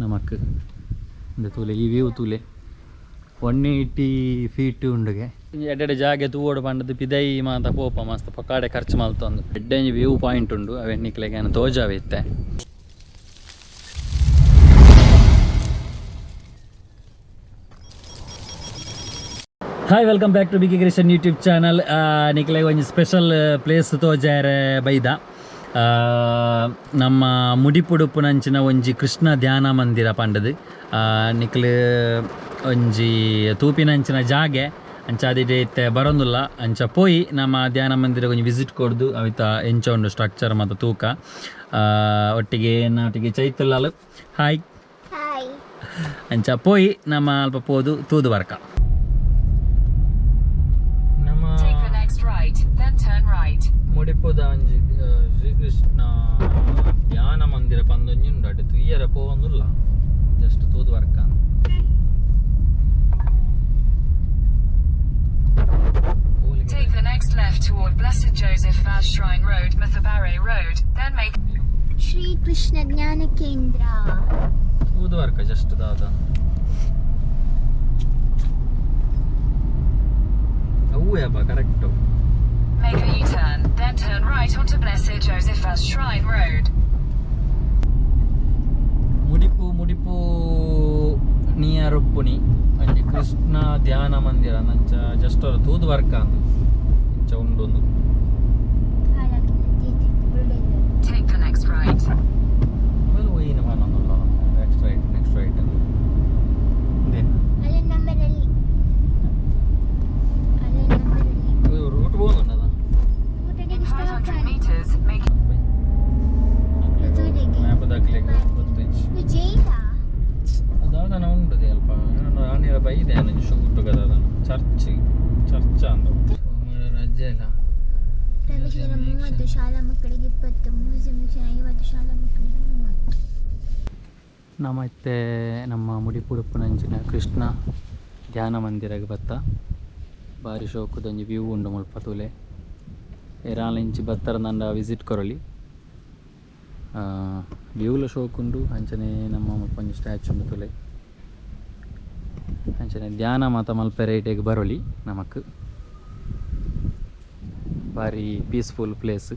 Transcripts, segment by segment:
ನಮಕ್ ಇಂದ ತೂಲೆ ಈ ವ್ಯೂ ತೂಲೆ 180 feet ಉಂಡುಗೆ ಎಡ್ಡೆ ಜಾಗೆ ತೂವೋಡು ಪಂಡದು ಪಿದೈ ಮಾತ ಪೋಪ ಮಸ್ತ್ ಪಕಾಡೆ ಖರ್ಚು ಮಲ್ತೊಂದು ಎಡ್ಡೆ ವ್ಯೂ ಪಾಯಿಂಟ್ ಉಂಡು ಅವೆನ್ನಿಕ್ಲೆಗೆ ಏನು ತೋಜಾವೆ ಇತ್ತೆ. Hi welcome back to bkcreation YouTube channel. ನಿಕ್ಲೆಗೆ ಒಂದು ಸ್ಪೆಷಲ್ ಪ್ಲೇಸ್ ತೋಜಾರೆ ಬೈದ ನಮ್ಮ ಮುಡಿಪುಡುಪುನಂಚಿನ ಒಂಜಿ ಕೃಷ್ಣ ಧ್ಯಾನ ಮಂದಿರ ಪಂಡದು ನಿಕ್ಲು ಒಂಜಿ ತೂಪಿನಂಚಿನ ಜಾಗೆ ಅಂಚಾದಿಡೆ ಇತ್ತೆ ಬರೋಂದುಲ್ಲ ಅಂಚ ಪೋಯಿ ನಮ್ಮ ಧ್ಯಾನ ಮಂದಿರ ಒಂಜಿ ವಿಸಿಟ್ ಕೊಡ್ದು ಅವಿತ ಎಂಚ ಉಂಡು ಸ್ಟ್ರಕ್ಚರ್ ಮತ್ತು ತೂಕ ಒಟ್ಟಿಗೆ ಒಟ್ಟಿಗೆ ಚೈತುಲ್ಲಾಲು ಹಾಯ್ ಅಂಚ ಪೋಯಿ ನಮ್ಮ ಅಲ್ಪ ಪೋದು ತೂದು ಬರ್ಕ ನಮ್ಮ ಮುಡಿಪುದ ಒಂಜಿ ಶ್ರೀಕೃಷ್ಣ ಧ್ಯಾನ ಮಂದಿರ ಪಂದೊಂಜಿ ಉಂಡು ಅಡ್ಡೆ ತುಯ್ಯರ ಪೋವೊಂದುಲ್ಲ ಜಸ್ಟ್ ತೂದು work. Take the next left toward Blessed Joseph Vaz Shrine Road, Netravathi Road, then make Shri Krishna Jnana Kendra. ತೂದು ವರ್ಕ ಜಸ್ಟ್ ದಾದ ಅವು ಯಪ್ಪ correct. Make a U-turn, then turn right onto Blessed Joseph Vaz Shrine Road. Mudipu near ಉಪ್ಪುನಿ ಅಲ್ಲಿ ಕೃಷ್ಣ ಧ್ಯಾನ ಮಂದಿರ ನಂಚ just ಅವ್ರ ತೂದು ವರ್ಕ ಅಂತ ಇಂಚ ಉಂಡೊಂದು. Take the next right. ಆಮೇಲೆ ಒಯ್ಯಿನ ಮಾನೊಂದುಲ್ಲ ನೆಕ್ಸ್ಟ್ ರೈಟ್ ರೂಟ್ ಬೋಗುಂಡದ In 500 meters, make ಮ್ಯಾಪದಾಗ್ಲಿಕ್ಕೆ ಅದಾದ ಉಂಟದೆ ಅಲ್ಪ ಆನೆರ ಬೈದೆ ನನಗೆ ಶೂಟ್ ಗದ ಚರ್ಚ್ ಅಂದ ರಜೆ ಇಲ್ಲ. ಪ್ರವೇಶನ 30 ಶಾಲಾ ಮಕ್ಕಳಿಗೆ 20, ಮ್ಯೂಸಿಯಂ 50 ಶಾಲಾ ಮಕ್ಕಳಿಗೆ 30. ನಮ್ಮತ್ತೆ ನಮ್ಮ ಮುಡಿಪುಡುಪುನಂಚಿನ ಕೃಷ್ಣ ಧ್ಯಾನ ಮಂದಿರಗೆ ಬತ್ತ ಭಾರಿ ಶೋಕುದೊಂಜಿ ವ್ಯೂ ಉಂಡು ಮುಲ್ಪ ತೂಲೆ ಏರಾಲ ಇಂಚಿ ಬತ್ತರ ನಂಡ ವಿಸಿಟ್ ಕೊರಲಿ ವ್ಯೂಲ ಶೋಕುಂಡು ಅಂಚನೆ ನಮ್ಮ ಮುಲ್ಪ ಒಂಜಿ ಸ್ಟ್ಯಾಚು ಉಂಡು ತೂಲೆ ಅಂಚನೆ ಧ್ಯಾನ ಮಾತ ಮಲ್ಪ ರೈಟಿಗೆ ಬರೋಲಿ ನಮಕ್ ಭಾರಿ ಪೀಸ್ಫುಲ್ ಪ್ಲೇಸ್.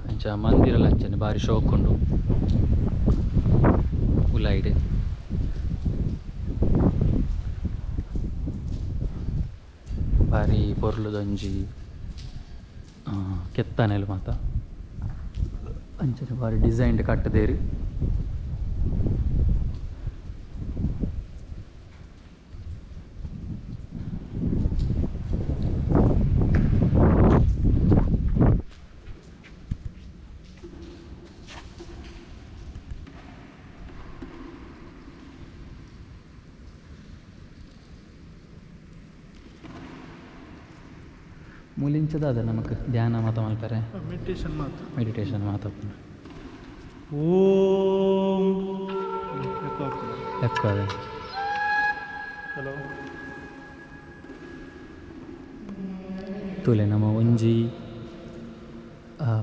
ಅಂಚ ಮಂದಿರಲ ಅಂಚನೆ ಭಾರಿ ಶೋಕುಂಡು ಉಲಾಯ್ಡೆ ಭಾರಿ ಪೊರ್ಲುದೊಂಜಿ ಕೆತ್ತನೆಲು ಮಾತ ಅಂಚನೆ ಭಾರಿ ಡಿಸೈನ್ಡ್ ಕಟ್ಟದೇರಿ ಮೂಲಿಂಚದ ನಮಗೆ ಧ್ಯಾನ ಮಾತ ಮಲ್ಪರೆ ಮೆಡಿಟೇಷನ್ ಮಾತಾಡ್ತಾನೆ ಎಕ್ಕದೆ ತೂಲೆ ನಮ್ಮ ಒಂಜಿ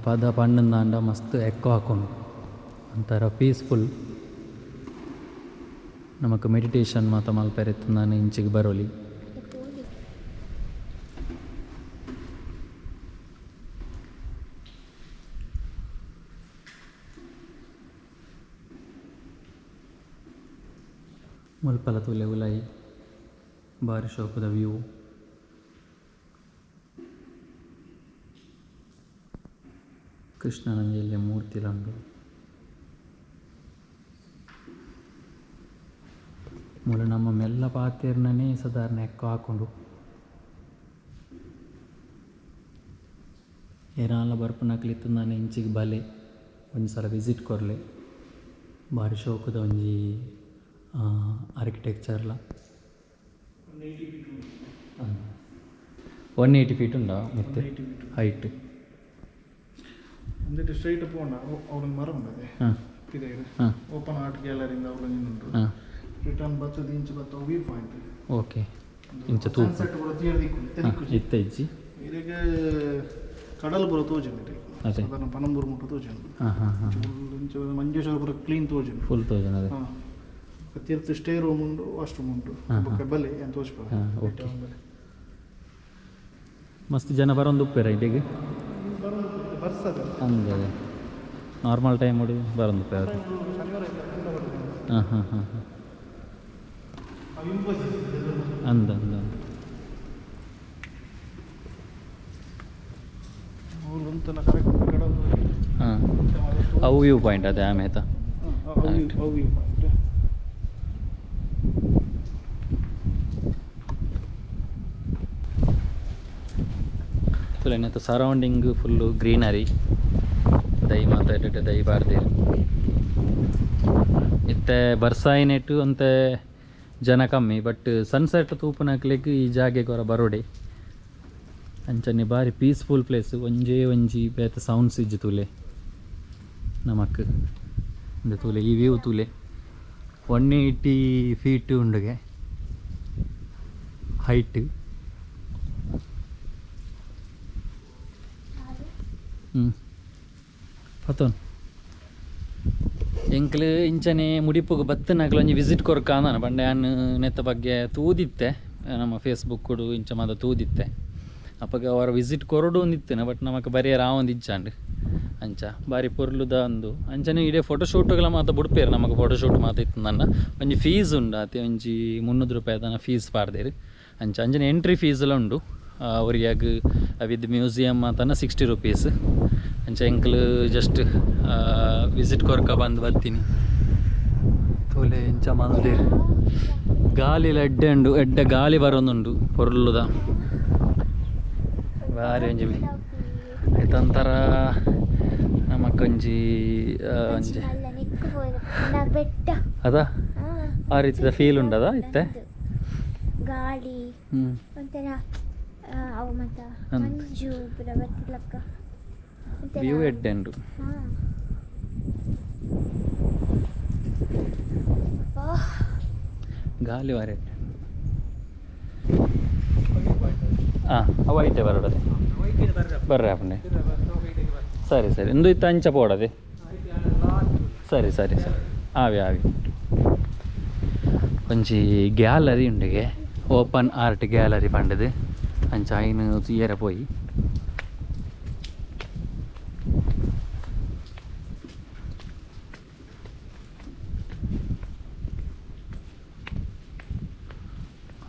ಪದ ಪಂಡಂದಾಂಡ ಮಸ್ತ್ ಎಕ್ಕೋ ಹಾಕೊಂಡು ಒಂಥರ ಪೀಸ್ಫುಲ್ ನಮಗೆ ಮೆಡಿಟೇಷನ್ ಮಾತ ಮಲ್ಪರೆ ನಾನು ಇಂಚಿಗೆ ಬರೋಲಿ. ಮುಲ್ಪಲ ತೂಲೆ ಉಲಾಯಿ ಭಾರಿ ಶೋಕದ ವ್ಯೂ. ಕೃಷ್ಣನ ಮೇಲೆ ಮೂರ್ತಿಲಂಡು ಮೂಲ ನಮ್ಮ ಮೆಲ್ಲ ಪಾತೆರ್ನೇ ಸಾಧಾರಣ ಎಕ್ಕ ಹಾಕೊಂಡು ಏನಾಲ ಬರ್ಪನಕ್ಲಿತ್ತು ನಾನು ಇಂಚಿಗೆ ಬಲೆ ಒಂದು ಸಲ ವಿಸಿಟ್ ಕೊರಲೆ ಭಾರಿ ಶೋಕದ ಒಂಜಿ ಆರ್ಕಿಟೆಕ್ಚರ್ಲ 180 feet ಉಂಡ ಮತ್ತೆ ಹೈಟ್ ಒಂದಿಟ್ಟು ಸ್ಟ್ರೈಟ್ ಪೋಣ ಅವಳ ಮರ ಉಂಟದೆ ಓಪನ್ ಆರ್ಟ್ ಗ್ಯಾಲರಿಯಿಂದ ಅವಳ ಉಂಟು ರಿಟರ್ನ್ ಬತ್ತದ ಇಂಚು ಬತ್ತ ವ್ಯೂ ಪಾಯಿಂಟ್ ಓಕೆ ಇಂಚ ತೂಕ ಸನ್ಸೆಟ್ ಕೂಡ ತೀರ್ದಿಕ್ಕು ಇತ್ತ ಇಜ್ಜಿ ಇದಕ್ಕೆ ಕಡಲು ಪೂರ ತೋಜುಂಡು ಅದೇ ಸಾಧಾರಣ ಪನಂಬೂರು ಮುಟ್ಟ ತೋಜುಂಡು ಹಾಂ ಹಾಂ ಹಾಂ ಮಂಜೇಶ್ವರ ಪೂರ ಕ್ಲೀನ್ ತೋಜುಂಡು ಫುಲ್ ತೋಜನ್ ಅದೇ ತೀರ್ಥ ಸ್ಟೇ ರೂಮ್ ಉಂಡು ವಾಶ್ರೂಮ್ ಉಂಡು ಬಲೆ ಏನು ತೋಚ್ಬೋದು ಓಕೆ ಮಸ್ತ್ ಜನ ಬರೋದು ಉಪ್ಪೇರ ಇಲ್ಲಿಗೆ ಬರ್ಸದ ಅಂದೆ ನಾರ್ಮಲ್ ಟೈಮ್ ನೋಡಿ ಬರೋದು ಉಪ್ಪೇರ ಹಾಂ ಹಾಂ ಹಾಂ ಹಾಂ ಅಂದ ಅಂದ ಹಾಂ ಅವು ವ್ಯೂ ಪಾಯಿಂಟ್ ಅದೇ ಆಮೇತ ಸರೌಂಡಿಂಗ್ ಫುಲ್ಲು ಗ್ರೀನರಿ ದೈ ಮಾತಾಡಿಟ್ಟು ದೈ ಬಾರ್ದೇರು ಇತ್ತೆ ಬರ್ಸಾಯಿನೆಟ್ಟು ಅಂತ ಜನ ಕಮ್ಮಿ ಬಟ್ ಸನ್ಸೆಟ್ ತೂಪುನಕ್ಲಿಕ್ಕೆ ಈ ಜಾಗೆಗೆ ಹೊರ ಬರೋಡೆ ಅಂಚನೆ ಬಾರಿ ಪೀಸ್ಫುಲ್ ಪ್ಲೇಸ್ ಒಂಜಿ ಬೇತ ಸೌಂಡ್ಸ್ ಇಜ್ಜು ತೂಲೆ ನಮಕ್ ಇಂದ ತೂಲೆ ಈ ವ್ಯೂ ತೂಲೆ 180 ಫೀಟ್ ಉಂಡುಗೆ ಹೈಟ್ ಪತೋನ್ ಎಂಕ್ಲು ಇಂಚನೆ ಮುಡಿಪುಗೆ ಬತ್ತನಾಗ್ಲು ಒಂಜಿ ವಿಸಿಟ್ ಕೊರ್ಕಾಂದಾನ ಪಂಡೆ ಅನ್ನು ನೆತ್ತ ಬಗ್ಗೆ ತೂದಿತ್ತೆ ನಮ್ಮ ಫೇಸ್ಬುಕ್ಡು ಇಂಚ ಮಾದ ತೂದಿತ್ತೆ ಅಪ್ಪಗೆ ಅವರ ವಿಸಿಟ್ ಕೊರಡು ಒಂದಿತ್ತೇನೆ ಬಟ್ ನಮಗೆ ಬರೀ ರಾವೊಂದು ಇಜ್ಜಾಂಡು ಅಂಚ ಬಾರಿ ಪೊರ್ಲುದ ಅಂದು ಅಂಚನೆ ಇಡೀ ಫೋಟೋಶೂಟ್ಗಳ ಮಾತ ಬಿಡ್ಪೇರು ನಮಗೆ ಫೋಟೋಶೂಟ್ ಮಾತ ಇತ್ತು ನನ್ನ ಒಂಜಿ ಫೀಸ್ ಉಂಡು ಅತಿ ಒಂಜಿ 300 ರೂಪಾಯಿ ತನ ಫೀಸ್ ಪಾಡ್ದೇರು ಅಂಚನೆ ಎಂಟ್ರಿ ಫೀಸ್ ಎಲ್ಲ ಉಂಡು ಅವರಿಗೆ ವಿತ್ ಮ್ಯೂಸಿಯಮ್ ತನ 60 ರೂಪೀಸ್ ಅಂಚ ಎಂಕ್ಲು ಜಸ್ಟ್ ವಿಸಿಟ್ ಕೊರ್ಕ ಬಂದು ಬರ್ತೀನಿ ತೋಲೆ ಇಂಚ ಮಂದಿರ್ ಗಾಲಿಲ ಎಡ್ಡೆ ಗಾಲಿ ಬರೋದುಂಡು ಪೊರ್ಲುದ ಬಾರಿ ಒಂಜಿ ಆಯ್ತೊಂಥರ ನಮಕೊಂಜಿ ಒಂಜಿ ಅದ ಆ ರೀತಿದ ಫೀಲ್ ಉಂಡದ ಇತ್ತೆ ಗಾಳಿ ಒಂಥರ ಅವು ಮತ್ತ ಮಂಜು ಪುರ ಬತ್ತಿಲಕ್ಕ ವ್ಯೂ ಎಡ್ಡೆಂಡು ಗಾಲಿ ಬಾರಿ ಎಡ್ಡೆ ಹಾಂ ವೈಟೇ ಬರೋಡದೆ ಬರ್ರಿ ಅಪ್ಪನೆ ಸರಿ ಸರಿ ಇಂದು ಇತ್ತು ಅಂಚ ಪೋಡದೆ ಸರಿ ಸರಿ ಸರಿ ಆವಿ ಒಂಜಿ ಗ್ಯಾಲರಿ ಉಂಡಿಗೆ ಓಪನ್ ಆರ್ಟ್ ಗ್ಯಾಲರಿ ಪಂಡದು ಅಂಚ ಐನು ಏರ ಪೋಯಿ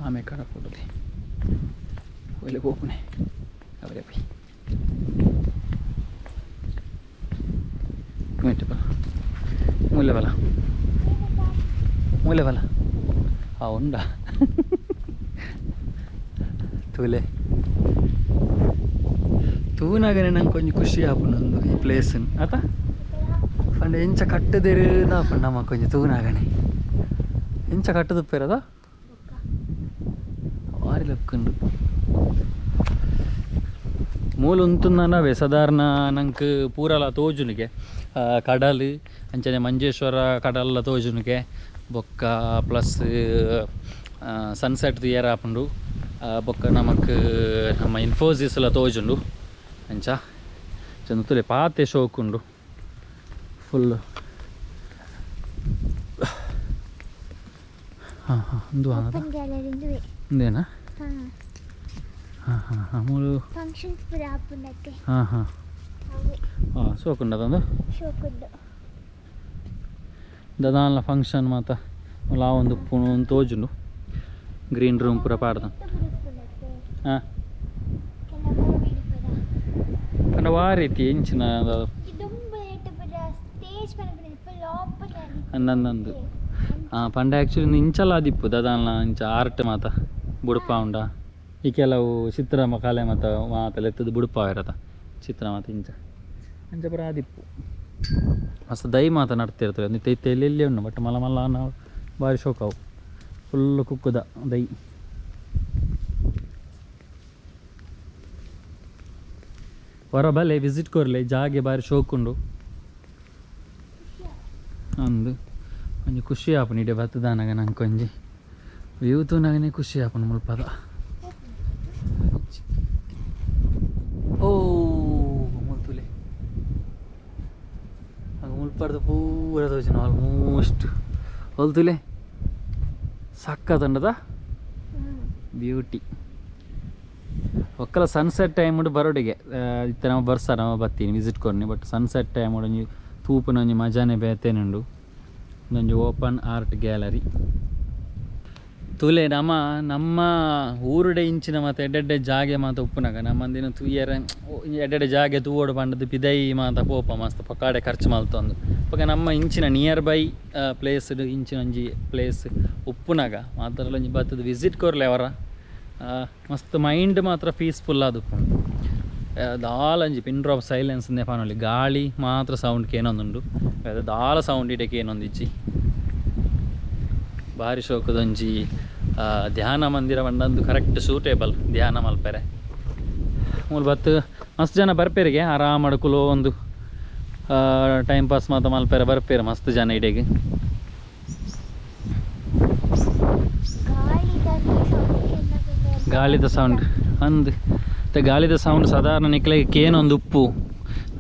ಆಮೆ ಕಡ ಕೊಡದೆ ಒಳ್ಳೆ ಹೋಪನೆ ಅವರೇ ಪೈ ಮೂಲೆ ಬಲ ఉండా ತೂಲೆ ತೂನಾಗನೆ ನಂಗೆ ಕೊಂಚ ಖುಷಿ ಆಪುನೊಂದು ಈ ಪ್ಲೇಸನ್ನು ಆತ ಪಂಡ ಎಂಚ ಕಟ್ಟದಿರುದಾಪುಂಡು ನಮ್ಮ ಕೊಂಚ ತೂನಾಗನೆ ಎಂಚ ಕಟ್ಟದುಪ್ಪೇರದ ವಾರಿ ಲಕ್ಕುಂಡು ಮೂಲ ಉಂತುಂದನವೇ ಸಾಧಾರಣ ನಂಗೆ ಪೂರಲ ತೋಜುನಿಗೆ ಕಡಲು ಅಂಚನೆ ಮಂಜೇಶ್ವರ ಕಡಲ ತೋಜುನಿಗೆ ಬೊಕ್ಕ ಪ್ಲಸ್ ಸನ್ಸೆಟ್ ಏರ್ ಆಪುಂಡು ಬೊಕ್ಕ ನಮಕ್ ನಮ್ಮ ಇನ್ಫೋಸಿಸ್ಲ ತೋಜುಂಡು ಅಂಚ ಚಂದುಲೆ ಪಾತೆ ಶೋಕುಂಡು ಫುಲ್ ಹಾಂ ಹಾಂ ಒಂದು ಇಂದೇನಾ ಹಾಂ ಹಾಂ ಹಾಂ ಮೂರು ಹಾಂ ಹಾಂ ಹಾಂ ಶೋಕುಂಡು ಅದೊಂದು ದದಾನ್ಲ ಫಂಕ್ಷನ್ ಮಾತ ಆ ಒಂದು ಒಂದು ತೋಜುಂಡು ಗ್ರೀನ್ ರೂಮ್ ಪೂರ ಪಾಡ್ದ ಹಾಂ ಪಂಡ ವಾ ರೀತಿ ಎಂಚಿನ ಅಂದಂದು ಹಾಂ ಪಂಡ ಆ್ಯಕ್ಚುಲಿ ಇಂಚಲ ಆದಿಪ್ಪು ದದಾನ್ಲ ಇಂಚ ಆರ್ಟ್ ಮಾತ ಬುಡುಪ ಉಂಡ ಈ ಕೆಲವು ಚಿತ್ರ ಕಲೆ ಮತ್ತು ಮಾತೆಲ್ಲ ಎತ್ತದು ಬುಡುಪ ಇರತ್ತ ಚಿತ್ರ ಮಾತು ಇಂಚ ಅಂಚ ಪುರ ಆದಿಪ್ಪು ಮಸ್ತ್ ದೈ ಮಾತ ನಡ್ತಿರ್ತವೆ ನಿತ್ಯ ಇತ್ತ ಎಲ್ಲೆಲ್ಲಿ ಉಂಡು ಬಟ್ ಮಲ್ಲ ಮಲ್ಲ ನಾವು ಭಾರಿ ಶೋಕವು ಫುಲ್ಲು ಕುಕ್ಕುದ ದೈ ಹೊರ ಬಲೆ ವಿಸಿಟ್ ಕೊರ್ಲೆ ಜಾಗೆ ಭಾರಿ ಶೋಕುಂಡು ಅಂದು ಒಂಜಿ ಖುಷಿ ಆಪುಂಡು ಇಡೀ ಬತ್ತದಾನಾಗ ನಂಗೆ ಕೊಂಜಿ ವ್ಯೂ ತೂನಾಗನೆ ಖುಷಿ ಆಪುಂಡು ಮುಲ್ಪದ ಓ ಇಪ್ಪತ್ತು ಪೂರ ತೋಜನ ಆಲ್ಮೋಸ್ಟ್ ಹೊಲ್ತುಲೆ ಸಕ್ಕತ್ತುಂಡದ ಬ್ಯೂಟಿ ಒಕ್ಕಲ ಸನ್ಸೆಟ್ ಟೈಮ್ ಬರೋಡಿಗೆ ಇತ್ತ ನಾವು ಬರ್ಸ ನಾವು ಬರ್ತೀನಿ ವಿಸಿಟ್ ಕೊಡ್ನಿ ಬಟ್ ಸನ್ಸೆಟ್ ಟೈಮ್ ಒಂಜಿ ತೂಪುನ ಒಂಜಿ ಮಜಾನೆ ಬೇತೇನುಂಡು ಒಂದೊಂದು ಓಪನ್ ಆರ್ಟ್ ಗ್ಯಾಲರಿ ತುಲೆ ನಮ್ಮ ಊರುಡೆ ಇಂಚಿನ ಮತ್ತು ಎಡ್ಡೆಡ್ಡೆ ಜಾಗೆ ಮಾತ ಉಪ್ಪುನಾಗ ನಮ್ಮಂದಿನ ತೂಯರ ಎಡ್ಡೆಡ್ಡೆ ಜಾಗೆ ತೂವೋಡು ಪಂಡದು ಪಿದೈ ಮಾತ ಪೋಪ ಮಸ್ತ್ ಪಕಾಡೆ ಖರ್ಚು ಮಲ್ತೊಂದು ಇವಾಗ ನಮ್ಮ ಇಂಚಿನ ನಿಯರ್ ಬೈ ಪ್ಲೇಸ್ ಇಂಚಿನ ಒಂಜಿ ಪ್ಲೇಸ್ ಉಪ್ಪುನಾಗ ಮಾತ್ರ ಒಂಜಿ ಬತ್ತದ ವಿಸಿಟ್ ಕೊರ್ಲೆ ಅವರ ಮಸ್ತ್ ಮೈಂಡ್ ಮಾತ್ರ ಪೀಸ್ಫುಲ್ ಅದು ದಾಲಂಜಿ ಪಿನ್ ಡ್ರಾಪ್ ಸೈಲೆನ್ಸ್ ನೆಪಾನಲ್ಲಿ ಗಾಳಿ ಮಾತ್ರ ಸೌಂಡ್ಗೆ ಏನೊಂದುಂಡು ದಾಲ ಸೌಂಡ್ ಇಡಕ್ಕೆ ಏನೊಂದಿಚ್ಚಿ ಭಾರಿ ಶೋಕದೊಂಜಿ ಧ್ಯಾನ ಮಂದಿರ ಬಂದಂದು ಕರೆಕ್ಟ್ ಸೂಟೇಬಲ್ ಧ್ಯಾನ ಮಲ್ಪೆರೆ ಮೂಲ ಬತ್ತು ಮಸ್ತ್ ಜನ ಬರ್ಪೇರಿಗೆ ಆರಾಮ ಅಡ್ಕುಲು ಒಂದು ಟೈಮ್ ಪಾಸ್ ಮಾತ ಮಲ್ಪೆರೆ ಬರ್ಪೇರೆ ಮಸ್ತ್ ಜನ ಇಡೆಗೆ ಗಾಳಿದ ಸೌಂಡ್ ಅಂದು ಗಾಳಿದ ಸೌಂಡ್ ಸಾಧಾರಣ ನಿಕ್ಲೆಗೆ ಕೇನೊಂದು ಉಪ್ಪು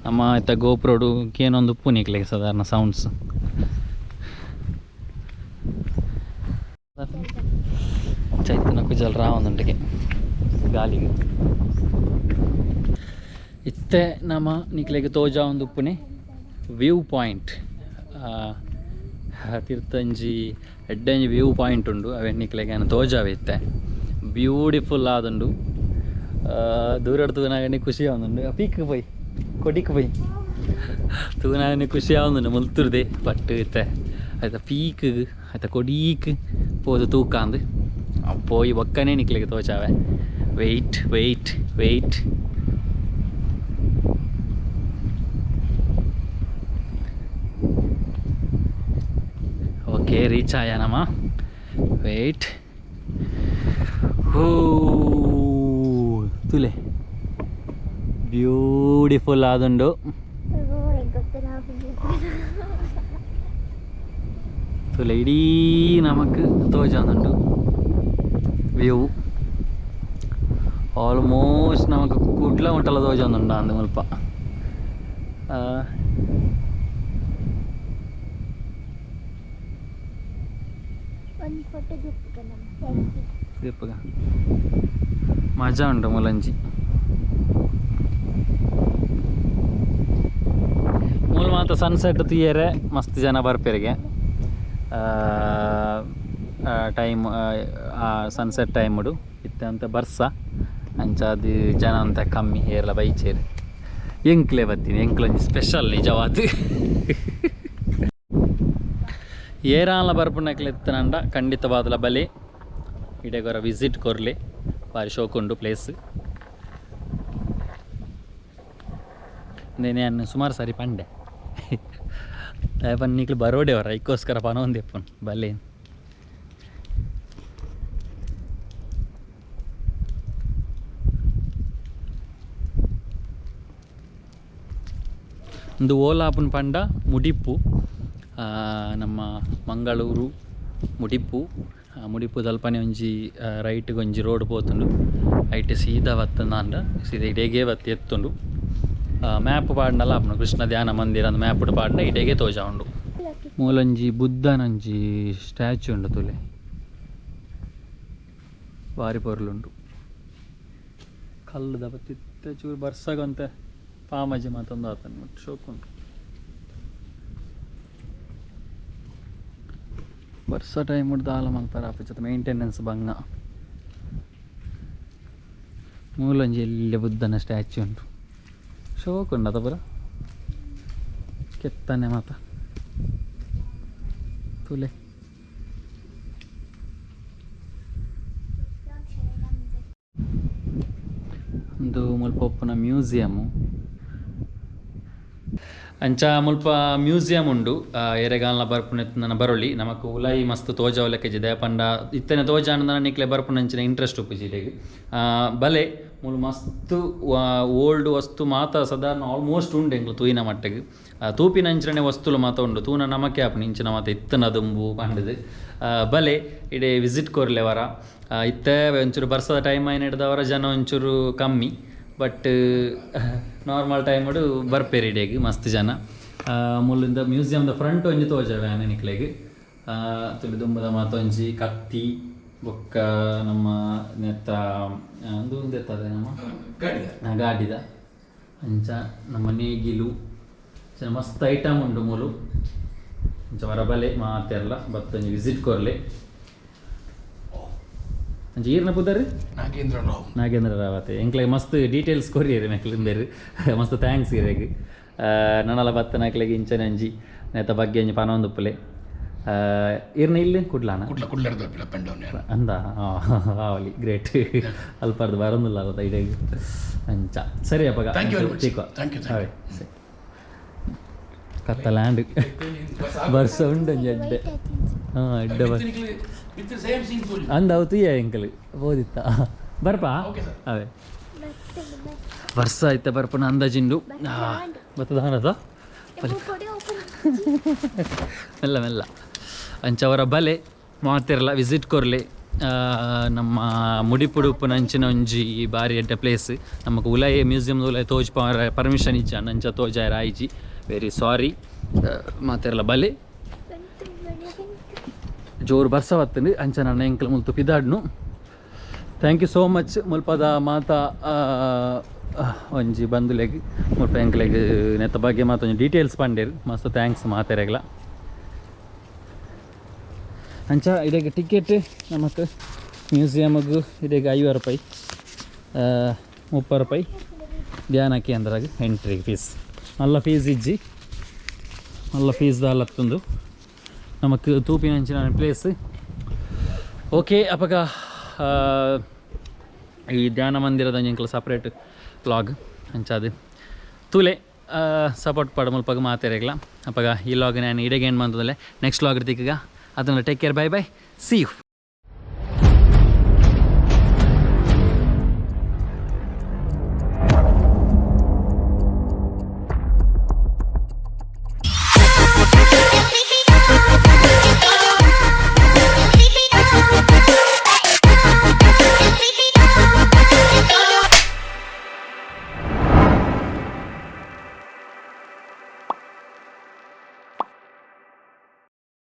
ನಮ್ಮ ಇತ್ತ ಗೋಪುರೋಡು ಕೇನೊಂದು ಉಪ್ಪು ನಿಕ್ಲೆಗೆ ಸಾಧಾರಣ ಸೌಂಡ್ಸ್ ಚೈತನ್ಯ ಕುಜಲ್ ರಾವನೊಂದಿಗೆ ಗಾಲಿಗೆ ಇತ್ತೆ ನಮ್ಮ ನಿಕ್ಲೆಗೆ ತೋಜಾ ಒಂದು ಉಪ್ಪುನೆ ವ್ಯೂ ಪಾಯಿಂಟ್ ತೀರ್ಥಂಜಿ ಎಡ್ಡೆಂಜಿ ವ್ಯೂ ಪಾಯಿಂಟ್ ಉಂಡು ಅವೇ ನಿಕ್ಲೆಗೆ ತೋಜಾವೆ ಇತ್ತೆ ಬ್ಯೂಟಿಫುಲ್ ಆದುಂಡು ದೂರ ತೂನಾಗನೆ ಖುಷಿ ಆവുന്നുണ്ട് ಪೀಕ್ പോയി ಕೊಡಿಕ್ പോയി ತೂನಾಗನೆ ಖುಷಿ ಆവുന്നുണ്ട് ಮುಲ್ತುರ್ದೆ ಬಟ್ ಇತ್ತೆ ಆಯ್ತಾ ಪೀಕ್ ಆಯ್ತಾ ಕೊಡೀಕ್ പോത് തൂക്കാന്ത് പോയി ഒക്കനെ നിക്കിലേക്ക് തോച്ചാവേ wait wait wait okay reach ആയ നമ്മ വെയിറ്റ് ತುಲೆ ಬ್ಯೂಟಿಫುಲ್ ಆದುಂಡು ತುಲೆ ಇಡೀ ನಮಕ್ ತೋಜಾನುಂಡು ವ್ಯೂ ಆಲ್ಮೋಸ್ಟ್ ನಮಕ್ ಕುಡ್ಲ ಉಂಟಲ್ಲ ತೋಜಾನುಂಡು ಅಂದು ಮುಲ್ಪ ದಿಪ್ಪಗ ಮಜಾ ಉಂಟು ಮುಲಂಜಿ ಮೂಲ ಮಾತ ಸನ್ಸೆಟ್ ತುಯ್ಯರೆ ಮಸ್ತ್ ಜನ ಬರ್ಪೆರಿಗೆ ಟೈಮ್ ಸನ್ಸೆಟ್ ಟೈಮ್ ಉಡು ಇತ್ತೆ ಅಂತ ಬರ್ಸ ಅಂಚಾದ ಜನ ಅಂತ ಕಮ್ಮಿ ಏರ್ಲ ಬೈಚೇರಿ ಎಂಕ್ಲೆ ಬರ್ತೀನಿ ಎಂಕ್ಲೊಂಜಿ ಸ್ಪೆಷಲ್ ನಿಜವಾದ ಏರಾಲ ಬರ್ಪುನಕ್ಲೆ ಎತ್ತನಂಡ ಖಂಡಿತವಾದಲ ಬಲೆ ಇಡೆಗೊರ ವಿಸಿಟ್ ಕೊರ್ಲೆ ಬಾರಿ ಶೋಕುಂಡು ಪ್ಲೇಸ್ నేను ಸುಮಾರು ಸಾರಿ ಪಂಡೆ ನೀಕ್ಲು ಬರೋಡೆವರ ಇಕ್ಕೋಸ್ಕರ ಪನ ಒಂದೆಪ್ಪನ್ ಬಲೆ ಒಂದು ಓಲಾಪನ್ ಪಂಡ ಮುಡಿಪು ನಮ್ಮ ಮಂಗಳೂರು ಮುಡಿಪು ಮುಡಿಪು ತಲ್ಪನೆ ಒಂಜಿ ರೈಟ್ಗೆ ಒಂಜಿ ರೋಡ್ ಪೋತುಂಡು ಐಟ್ ಸೀದಾ ಬತ್ತಂದ ಸೀದಾ ಇಡೆಗೆ ಬತ್ತಿ ಎತ್ತುಂಡು ಮ್ಯಾಪ್ ಪಾಡ್ನಲ್ಲ ಅಪ್ಪನ ಕೃಷ್ಣ ಧ್ಯಾನ ಮಂದಿರ ಅಂದ್ ಮ್ಯಾಪ್ ಪಾಡ್ನ ಇಡೆಗೆ ತೋಜಾ ಉಂಡು ಮೂಲಂಜಿ ಬುದ್ಧನಂಜಿ ಸ್ಟ್ಯಾಚ್ಯೂ ಉಂಡು ತುಲೆ ಬಾರಿ ಪೊರ್ಲುಂಡು ಕಲ್ಲುದ ಬತ್ತಿತ್ತ ಚೂರು ಬರ್ಸಾಗಂತ ಪಾಮಜಿ ಮಾತೊಂದು ಆತನ ಮತ್ತು ಶೋಕುಂಟು ವರ್ಷ ಟೈಮ್ ಉಡ್ದು ಆಲ ಮಲ್ಪರ ಆಪಚತ ಮೇಂಟೆನೆನ್ಸ್ ಬಂಗ ಮೂಲಂಜಿ ಎಲ್ಲಿ ಬುದ್ಧನ ಸ್ಟ್ಯಾಚ್ಯೂ ಉಂಟು ಶೋಕುಂಡು ಅದ ಪುರ ಕೆತ್ತನೆ ಮಾತ ತುಲೆ ಒಂದು ಮುಲ್ಪ ಒಪ್ಪನ ಮ್ಯೂಸಿಯಮು ಅಂಚ ಮುಲ್ಪ ಮ್ಯೂಸಿಯಂ ಉಂಡು ಎರೆಗಾಲ್ನ ಬರ್ಪುನ ಬರೊಳಿ ನಮಕ್ ಉಲಾಯಿ ಮಸ್ತ್ ತೋಜಾವಲೆಕ್ಕೆ ದಯಪಂಡ ಇತ್ತನೆ ತೋಜಾಂಡ ನಿಕ್ಲೆ ಬರ್ಪುನಂಚಿನ ಇಂಟ್ರೆಸ್ಟ್ ಉಪ್ಪುಜಿಡೆಗೆ ಬಲೆ ಮುಳು ಮಸ್ತ್ ಓಲ್ಡ್ ವಸ್ತು ಮಾತ ಸಾಧಾರಣ ಆಲ್ಮೋಸ್ಟ್ ಉಂಡು ಎಂಗ್ಲು ತೂಯಿನ ಮಟ್ಟಿಗೆ ತೂಪಿನಂಚಿನ ವಸ್ತುಲು ಮಾತ ಉಂಡು ತೂನ ನಮಕ್ಕೆ ಆಪುನ ಇಂಚಿನ ಮಾತ ಇತ್ತನ ದುಂಬು ಪಂಡದು ಬಲೆ ಇಡೆ ವಿಸಿಟ್ ಕೊರ್ಲೆವರ ಇತ್ತೆ ಒಂಚೂರು ಬರ್ಸದ ಟೈಮ್ ಆಯ್ನ ಹಿಡ್ದವರ ಜನ ಒಂಚೂರು ಕಮ್ಮಿ ಬಟ್ ನಾರ್ಮಲ್ ಟೈಮ್ ಬರ್ಪೇರಿ ಇಡೆಗೆ ಮಸ್ತ್ ಜನ ಮುಲ್ಲಿಂದ ಮ್ಯೂಸಿಯಮ್ದ ಫ್ರಂಟ್ ಒಂಜಿ ತೋಜವೆ ಆನೆ ನಿಕ್ಲೆಗ್ ತುಳು ದುಂಬುದ ಮಾತೊಂಜಿ ಕತ್ತಿ ಬೊಕ್ಕ ನಮ್ಮ ನೆತ್ತ ಒಂದು ಎತ್ತದೆ ನಮ್ಮ ಗಾಡಿದ ಅಂಚ ನಮ್ಮ ನೇಗಿಲು ಮಸ್ತ್ ಐಟಮ್ ಉಂಡು ಮೂಲು ಅಂಚ ಹೊರಬಲೆ ಮಾತೆರ್ಲ ಬತ್ತೊಂಜಿ ವಿಸಿಟ್ ಕೊರ್ಲೆ ಅಂಚ ಈರ್ನ ಪುದರ್ ನಾಗೇಂದ್ರ ರಾವತೆ ಎಂಕ್ಲೆಗ್ ಮಸ್ತ್ ಡೀಟೇಲ್ಸ್ ಕೊರಿಯರಿ ನಕ್ಲಿಂಬೇರು ಮಸ್ತ್ ಥ್ಯಾಂಕ್ಸ್ ಇರೆಗ್ ನನಲ ಬತ್ತ ನಕ್ಲೆಗ್ ಇಂಚನೆ ಅಂಜಿ ನೆತ್ತ ಬಗ್ಗೆ ಅಂಜಿ ಪನೊಂದುಪ್ಪಲೆ ಈರ್ನ ಇಲ್ಲಿ ಕುಡ್ಲಾನ ಅಂದ ಆವಲಿ ಗ್ರೇಟ್ ಅಲ್ಪಾರ್ದು ಬರೋದಿಲ್ಲ ಅಲ್ಲ ಇಡೆಗ್ ಅಂಚ ಸರಿ ಅಪ್ಪಗ ಅವೇ ಕತ್ತ ಲ್ಯಾಂಡ್ ಬರ್ಸ ಉಂಡು ಎಡ್ಡೆ ಹಾಂ ಎಡ್ಡೆ ಬಸ್ ಅಂದ ಅವು ತುಯ್ಯ ಎಂಕಲ್ ಓದಿತ್ತ ಬರ್ಪಾ ಅವೇ ವರ್ಷ ಆಯ್ತ ಬರ್ಪನ ಅಂದಾಜಿಂಡು ಬತ್ತದ ಹಣದ ಮೆಲ್ಲ ಮೆಲ್ಲ ಅಂಚವರ ಬಲೆ ಮಾತಿರಲ್ಲ ವಿಸಿಟ್ ಕೊರ್ಲೆ ನಮ್ಮ ಮುಡಿಪುಡು ಉಪ್ಪುನಂಚಿನ ಒಂಜಿ ಬಾರಿ ಎಡ್ಡ ಪ್ಲೇಸ್ ನಮಗೆ ಉಲಾಯ್ ಮ್ಯೂಸಿಯಮ್ದ ಉಲಾಯ್ ತೋಜ್ ಪರ್ಮಿಷನ್ ಇಜ್ಜ ನಂಚ ತೋಜಾಯರ ಆಯ್ಜಿ ವೆರಿ ಸಾರಿ ಮಾತಿರಲ್ಲ ಬಲೆ ಜೋರು ಬರ್ಸವತ್ತಂದು ಅಂಚ ನನ್ನ ಎಂಕಲ್ ಮುಲ್ತು ಪಿದಾಡ್ನು ಥ್ಯಾಂಕ್ ಯು ಸೋ ಮಚ್ ಮುಲ್ಪದ ಮಾತಾ ಒಂಜಿ ಬಂದುಲೆಗ್ ಮುಲ್ಪ ಎಂಕ್ಲೆಗ್ ನೆತ್ತ ಬಗ್ಗೆ ಮಾತೊಂಜಿ ಡೀಟೇಲ್ಸ್ ಪಂಡೇರು ಮಸ್ತ್ ಥ್ಯಾಂಕ್ಸ್ ಮಾತೆರೆಗ್ಲ ಅಂಚ ಇದಕ್ಕೆ ಟಿಕೆಟ್ ನಮಕ್ ಮ್ಯೂಸಿಯಮ್ಗೂ ಇದಕ್ಕೆ 50 ರೂಪಾಯಿ 30 ರೂಪಾಯಿ ಧ್ಯಾನ ಕೇಂದ್ರಗೆ ಎಂಟ್ರಿ ಫೀಸ್ ಮಲ್ಲ ಫೀಸ್ ಇಜ್ಜಿ ಮಲ್ಲ ಫೀಸ್ ದಾಲತ್ತೊಂದು ನಮಕ್ ತೂಪಿನಂಚಿನ ಪ್ಲೇಸ್ ಓಕೆ ಅಪಗ ಈ ಧ್ಯಾನ ಮಂದಿರದ ಎಂಕ್ಲ ಸಪ್ರೇಟ್ ವ್ಲಾಗ್ ಅಂಚಾದು ತೂಲೆ ಸಪೋರ್ಟ್ ಪಡ ಮುಲ್ಪಗ ಮಾತೆರೆಗ್ಲ ಅಪಗ ಈ ವ್ಲಾಗ್ ನಾನು ಇಡೆಗೆ ಏನು ಬಂದದಲ್ಲೇ ನೆಕ್ಸ್ಟ್ ವ್ಲಾಗ್ ಇರ್ತಿಗ ಅದನ್ನು take care bye bye see you